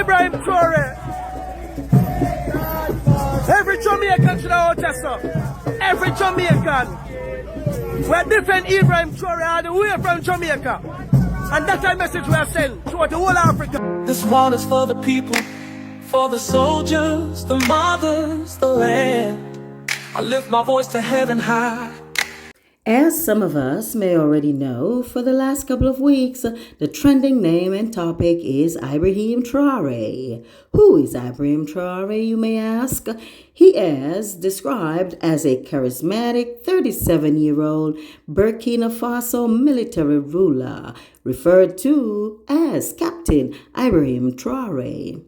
Ibrahim Traore. Every Jamaican should have chest up. Every Jamaican. We defend Ibrahim Traore all the way from Jamaica. And that's our message we are sending throughout the whole Africa. This war is for the people, for the soldiers, the mothers, the land. I lift my voice to heaven high. As some of us may already know, for the last couple of weeks, the trending name and topic is Ibrahim Traore. Who is Ibrahim Traore, you may ask? He is described as a charismatic 37-year-old Burkina Faso military ruler, referred to as Captain Ibrahim Traore.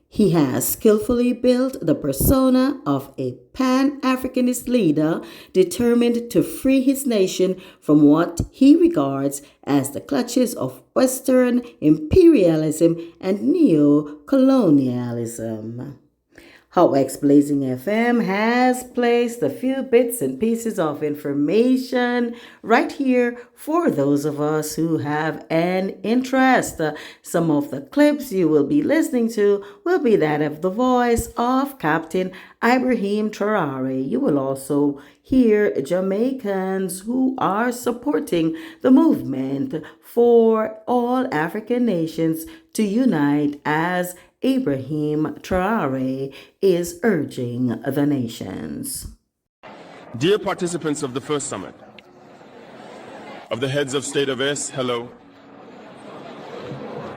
He has skillfully built the persona of a Pan-Africanist leader determined to free his nation from what he regards as the clutches of Western imperialism and neo-colonialism. HotX Blazing FM has placed a few bits and pieces of information right here for those of us who have an interest. Some of the clips you will be listening to will be that of the voice of Captain Ibrahim Traore. You will also hear Jamaicans who are supporting the movement for all African nations to unite as Ibrahim Traore is urging the nations. Dear participants of the first summit, of the heads of state of S, hello.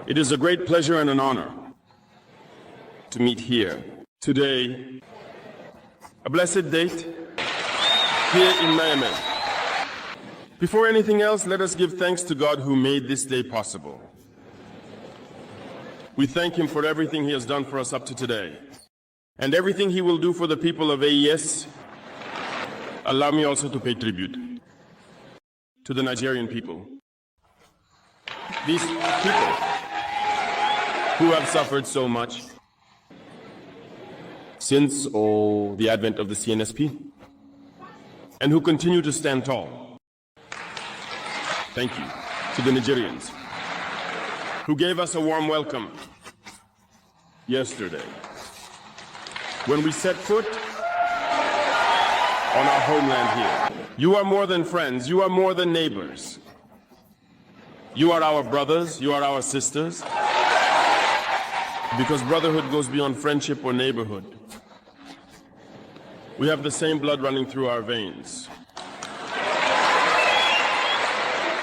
It is a great pleasure and an honor to meet here today, a blessed date here in Niamey. Before anything else, let us give thanks to God who made this day possible. We thank him for everything he has done for us up to today, and everything he will do for the people of AES. Allow me also to pay tribute to the Nigerian people. These people who have suffered so much since the advent of the CNSP, and who continue to stand tall. Thank you to the Nigerians who gave us a warm welcome yesterday when we set foot on our homeland here. You are more than friends, you are more than neighbors. You are our brothers, you are our sisters, because brotherhood goes beyond friendship or neighborhood. We have the same blood running through our veins.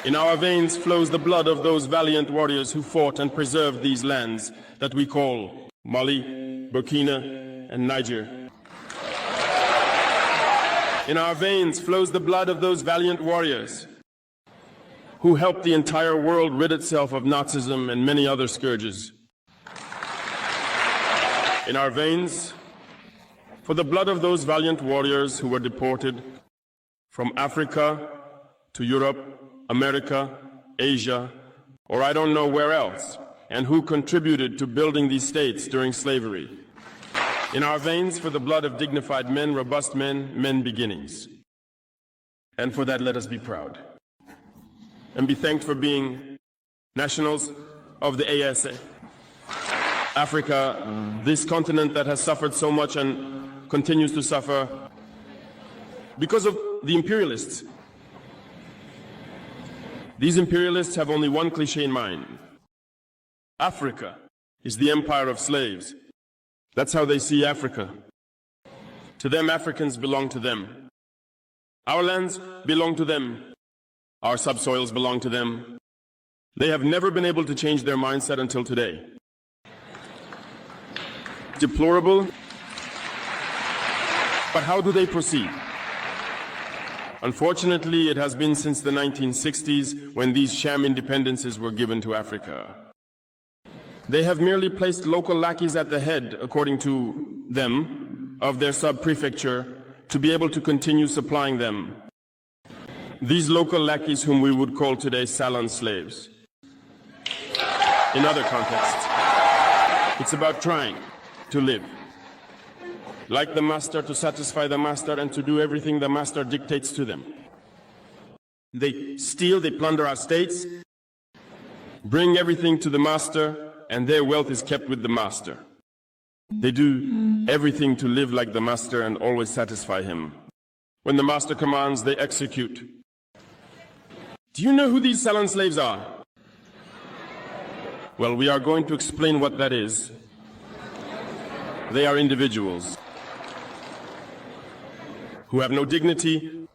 In our veins flows the blood of those valiant warriors who fought and preserved these lands that we call Mali, Burkina, and Niger. In our veins flows the blood of those valiant warriors who helped the entire world rid itself of Nazism and many other scourges. In our veins, for the blood of those valiant warriors who were deported from Africa to Europe, America, Asia, or I don't know where else, and who contributed to building these states during slavery. In our veins, for the blood of dignified men, robust men, men beginnings. And for that, let us be proud. And be thanked for being nationals of the ASA. Africa, this continent that has suffered so much and continues to suffer because of the imperialists. These imperialists have only one cliché in mind. Africa is the empire of slaves. That's how they see Africa. To them, Africans belong to them. Our lands belong to them. Our subsoils belong to them. They have never been able to change their mindset until today. Deplorable. But how do they proceed? Unfortunately, it has been since the 1960s when these sham independences were given to Africa. They have merely placed local lackeys at the head, according to them, of their sub-prefecture to be able to continue supplying them. These local lackeys whom we would call today salon slaves. In other contexts, it's about trying to live like the master, to satisfy the master, and to do everything the master dictates to them. They steal, they plunder our states, bring everything to the master, and their wealth is kept with the master. They do everything to live like the master and always satisfy him. When the master commands, they execute. Do you know who these Salon slaves are? Well, we are going to explain what that is. They are individuals who have no dignity,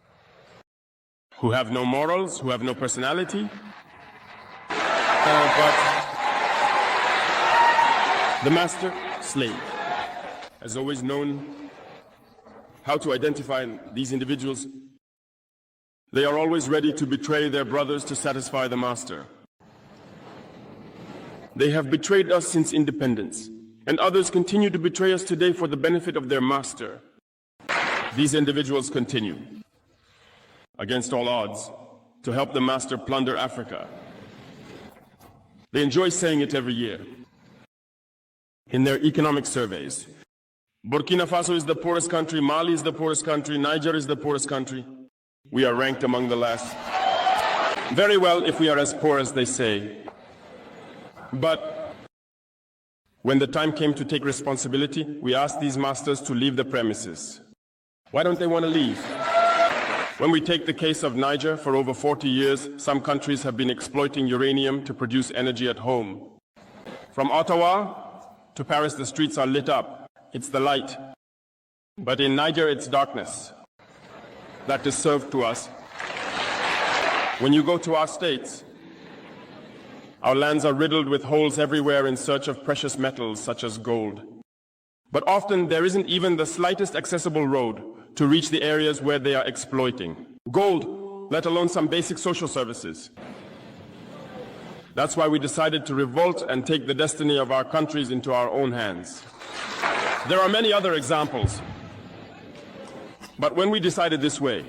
who have no morals, who have no personality. But the master slave has always known how to identify these individuals. They are always ready to betray their brothers to satisfy the master. They have betrayed us since independence, and others continue to betray us today for the benefit of their master. These individuals continue, against all odds, to help the master plunder Africa. They enjoy saying it every year in their economic surveys. Burkina Faso is the poorest country, Mali is the poorest country, Niger is the poorest country. We are ranked among the last. Very well if we are as poor as they say. But when the time came to take responsibility, we asked these masters to leave the premises. Why don't they want to leave? When we take the case of Niger, for over 40 years, some countries have been exploiting uranium to produce energy at home. From Ottawa to Paris, the streets are lit up. It's the light. But in Niger, it's darkness that is served to us. When you go to our states, our lands are riddled with holes everywhere in search of precious metals such as gold. But often there isn't even the slightest accessible road to reach the areas where they are exploiting gold, let alone some basic social services. That's why we decided to revolt and take the destiny of our countries into our own hands. There are many other examples. But when we decided this way,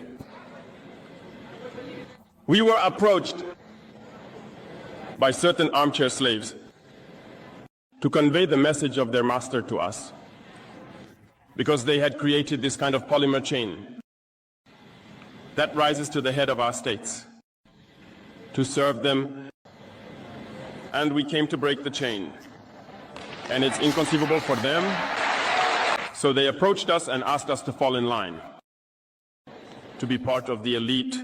we were approached by certain armchair slaves to convey the message of their master to us, because they had created this kind of polymer chain that rises to the head of our states to serve them, and we came to break the chain. And it's inconceivable for them, so they approached us and asked us to fall in line, to be part of the elite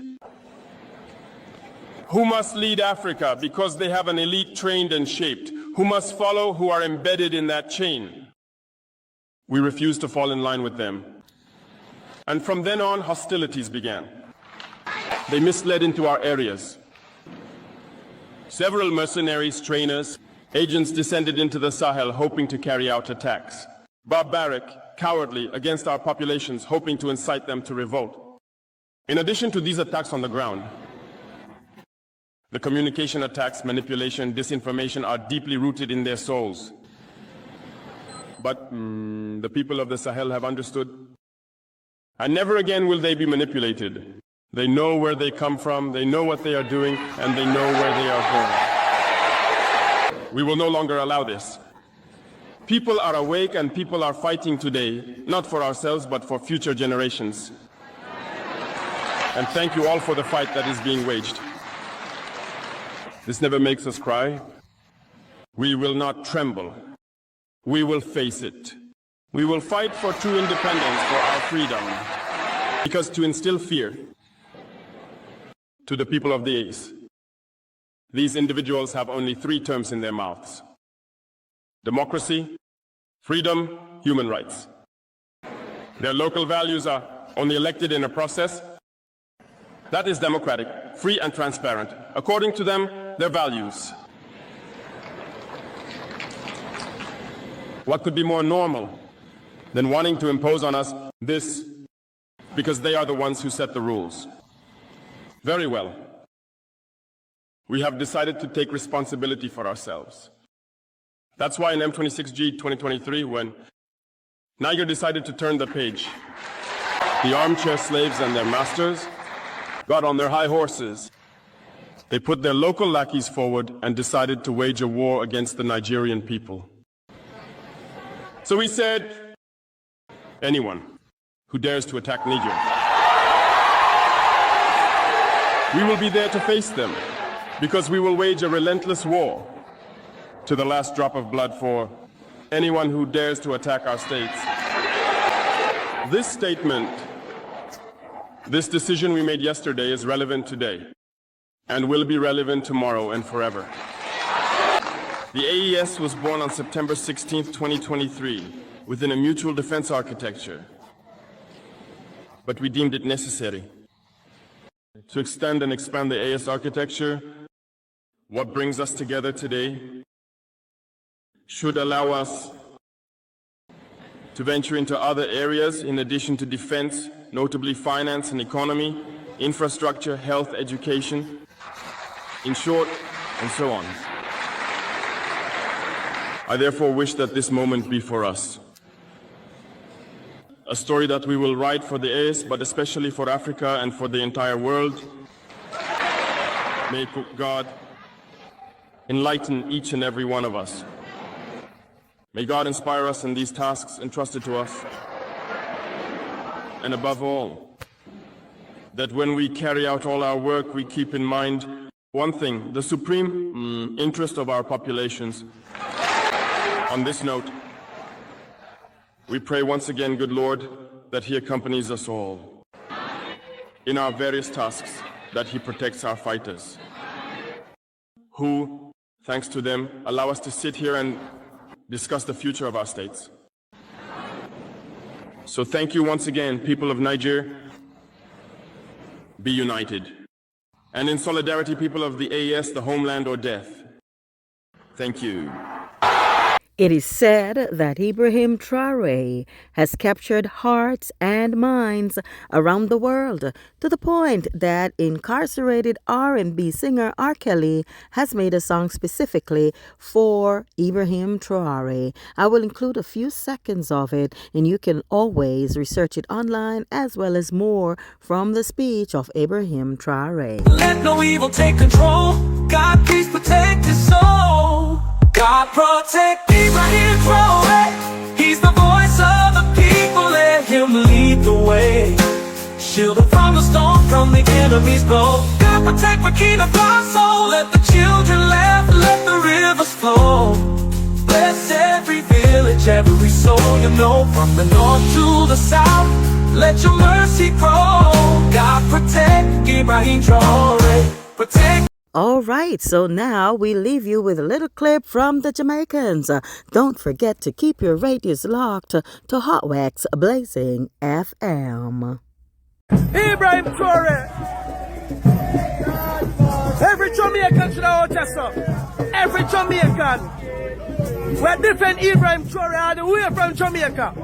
who must lead Africa because they have an elite trained and shaped, who must follow, who are embedded in that chain. We refused to fall in line with them. And from then on, hostilities began. They misled into our areas. Several mercenaries, trainers, agents descended into the Sahel hoping to carry out attacks. Barbaric, cowardly, against our populations, hoping to incite them to revolt. In addition to these attacks on the ground, the communication attacks, manipulation, disinformation are deeply rooted in their souls. But the people of the Sahel have understood. And never again will they be manipulated. They know where they come from, they know what they are doing, and they know where they are going. We will no longer allow this. People are awake and people are fighting today, not for ourselves, but for future generations. And thank you all for the fight that is being waged. This never makes us cry. We will not tremble. We will face it. We will fight for true independence, for our freedom. Because to instill fear to the people of the East, these individuals have only 3 terms in their mouths: democracy, freedom, human rights. Their local values are only elected in a process that is democratic, free and transparent. According to them, their values. What could be more normal than wanting to impose on us this because they are the ones who set the rules? Very well. We have decided to take responsibility for ourselves. That's why in M26G 2023, when Niger decided to turn the page, the armchair slaves and their masters got on their high horses. They put their local lackeys forward and decided to wage a war against the Nigerian people. So we said, anyone who dares to attack Niger, we will be there to face them, because we will wage a relentless war to the last drop of blood for anyone who dares to attack our states. This statement, this decision we made yesterday is relevant today and will be relevant tomorrow and forever. The AES was born on September 16, 2023, within a mutual defense architecture, but we deemed it necessary to extend and expand the AES architecture. What brings us together today should allow us to venture into other areas in addition to defense, notably finance and economy, infrastructure, health, education, in short, and so on. I therefore wish that this moment be for us a story that we will write for the AES, but especially for Africa and for the entire world. May God enlighten each and every one of us. May God inspire us in these tasks entrusted to us. And above all, that when we carry out all our work, we keep in mind one thing, the supreme interest of our populations. On this note, we pray once again, good Lord, that He accompanies us all in our various tasks, that He protects our fighters, who, thanks to them, allow us to sit here and discuss the future of our states. So thank you once again, people of Niger. Be united. And in solidarity, people of the AES, the homeland or death. Thank you. It is said that Ibrahim Traore has captured hearts and minds around the world to the point that incarcerated R&B singer R. Kelly has made a song specifically for Ibrahim Traore. I will include a few seconds of it, and you can always research it online as well as more from the speech of Ibrahim Traore. Let no evil take control. God, please protect his soul. God protect Ibrahim Traore. He's the voice of the people, let him lead the way. Shield him from the storm, from the enemy's blow. God protect Burkina Faso. Let the children laugh, let the rivers flow. Bless every village, every soul you know. From the north to the south, let your mercy grow. God protect Ibrahim Traore. Protect. All right, so now we leave you with a little clip from the Jamaicans. Don't forget to keep your radios locked to Hot Wax Blazing FM. Ibrahim Traore. Every Jamaican should have out so. Every Jamaican. We defend Ibrahim Traore all the way from Jamaica.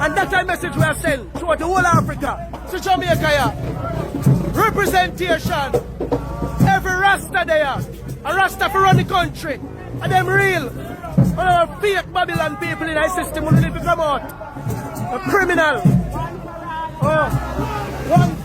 And that's a message we are sending to the whole Africa. To Jamaica, yeah. Representation. Every Rasta there, a Rasta for run the country, and them real, and our fake Babylon people in our system will never come out. A criminal. Oh, one